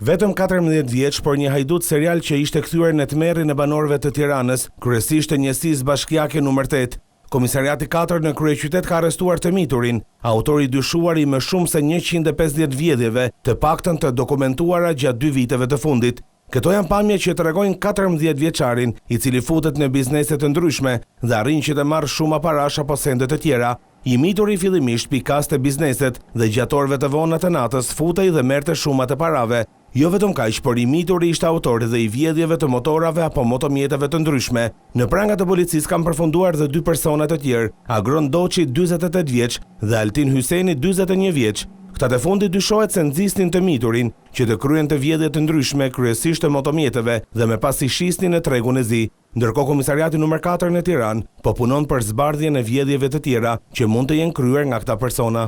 Vetëm 14 vjeç, por një hajdut serial që ishte kthyer në tmerrin e banorëve të Tiranës, kryesisht të njësisë bashkiake numër 8. Komisariati 4 në kryeqytet ka arrestuar të miturin, autori dyshuar i më shumë se 150 vjedhjeve, të paktën të dokumentuara gjatë 2 viteve të fundit. Këto janë pamje që tregojnë 14 vjeçarin, i cili futet në biznese të ndryshme dhe arrin që të marrë shumë parash apo sende të tjera. I mituri fillimisht pikaste bizneset dhe gjatë orëve të vona të natës futej dhe merrte shumë të parave. Jo vetëm kaq, por i mituri ishte autor dhe i vjedhjeve të motorave apo motomjeteve të ndryshme. Në prangat e policisë kanë përfunduar dhe 2 persona të tjerë, Agron Doçi, 48 vjeç, dhe Altin Hyseni, 41 vjeç. Këta të fundit dyshohet se nxisnin të miturin, që të kryen të vjedhje të ndryshme, kryesisht të motomjeteve, dhe me pas i shisnin në tregun e zi. Ndërkohë Komisariati numër 4 në Tiranë po punon për zbardhjen e vjedhjeve të tjera që mund të jenë kryer nga këta persona.